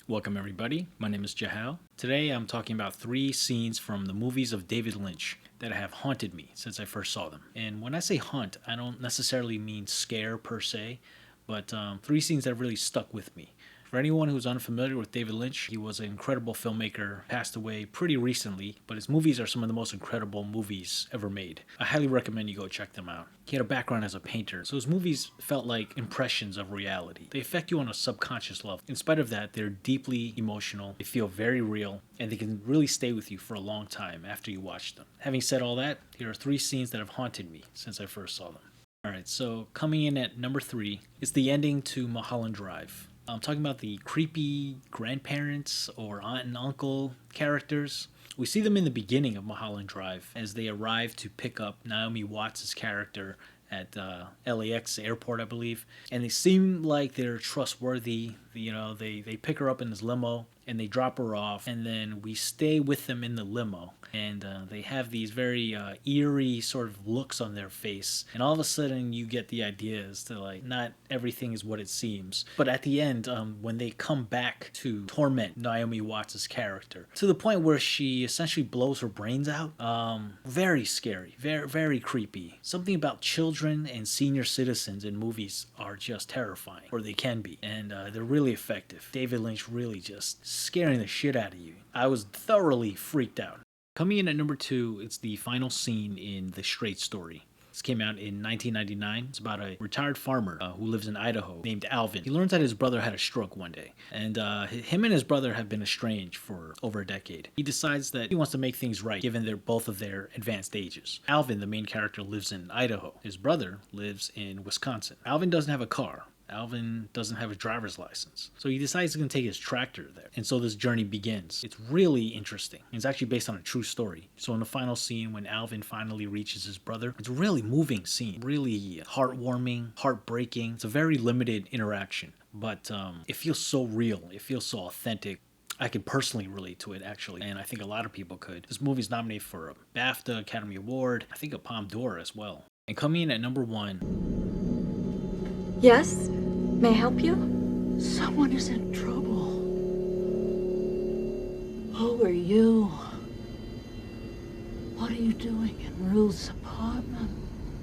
Welcome, everybody. My name is Jahal. Today I'm talking about 3 scenes from the movies of David Lynch that have haunted me since I first saw them. And when I say haunt, I don't necessarily mean scare per se, but 3 scenes that really stuck with me. For anyone who's unfamiliar with David Lynch, he was an incredible filmmaker, passed away pretty recently, but his movies are some of the most incredible movies ever made. I highly recommend you go check them out. He had a background as a painter, so his movies felt like impressions of reality. They affect you on a subconscious level. In spite of that, they're deeply emotional, they feel very real, and they can really stay with you for a long time after you watch them. Having said all that, here are 3 scenes that have haunted me since I first saw them. Alright, so coming in at number 3 is the ending to Mulholland Drive. I'm talking about the creepy grandparents or aunt and uncle characters. We see them in the beginning of Mulholland Drive as they arrive to pick up Naomi Watts' character at LAX airport, I believe. And they seem like they're trustworthy. You know, they pick her up in this limo and they drop her off. And then we stay with them in the limo. And they have these very eerie sort of looks on their face. And all of a sudden you get the idea as to like, not everything is what it seems. But at the end, when they come back to torment Naomi Watts' character, to the point where she essentially blows her brains out, very scary, very, very creepy. Something about children and senior citizens in movies are just terrifying, or they can be. And they're really effective. David Lynch really just scaring the shit out of you. I was thoroughly freaked out. Coming in at number 2, it's the final scene in The Straight Story. This came out in 1999. It's about a retired farmer who lives in Idaho named Alvin. He learns that his brother had a stroke one day, and him and his brother have been estranged for over a decade. He decides that he wants to make things right, given both of their advanced ages. Alvin, the main character, lives in Idaho. His brother lives in Wisconsin. Alvin doesn't have a car. Alvin doesn't have a driver's license. So he decides he's going to take his tractor there. And so this journey begins. It's really interesting. It's actually based on a true story. So in the final scene, when Alvin finally reaches his brother, it's a really moving scene. Really heartwarming, heartbreaking. It's a very limited interaction. But it feels so real. It feels so authentic. I can personally relate to it, actually, and I think a lot of people could. This movie's nominated for a BAFTA, Academy Award, I think a Palme d'Or as well. And coming in at number 1... Yes? May I help you? Someone is in trouble. Who are you? What are you doing in Ruth's apartment?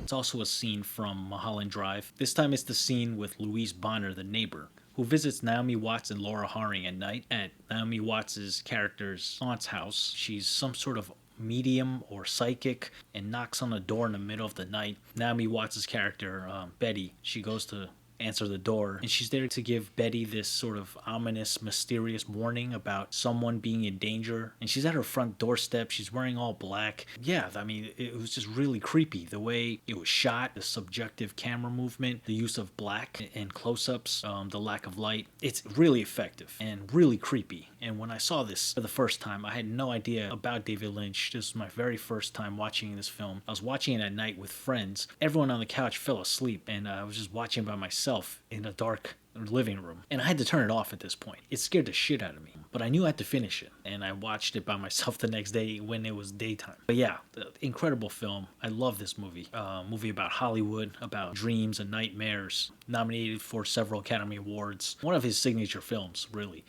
It's also a scene from Mulholland Drive. This time it's the scene with Louise Bonner, the neighbor, who visits Naomi Watts and Laura Haring at night at Naomi Watts' character's aunt's house. She's some sort of medium or psychic and knocks on the door in the middle of the night. Naomi Watts' character, Betty, she goes to answer the door, and she's there to give Betty this sort of ominous, mysterious warning about someone being in danger. And she's at her front doorstep. She's wearing all black. Yeah, I mean, it was just really creepy. The way it was shot, the subjective camera movement, the use of black and close-ups, the lack of light. It's really effective and really creepy. And when I saw this for the first time, I had no idea about David Lynch. This was my very first time watching this film. I was watching it at night with friends. Everyone on the couch fell asleep, and I was just watching by myself in a dark living room, and I had to turn it off at this point. It scared the shit out of me, but I knew I had to finish it, and I watched it by myself the next day when it was daytime. But yeah, incredible film. I love this movie. Movie about Hollywood, about dreams and nightmares. Nominated for several Academy Awards. One of his signature films, really.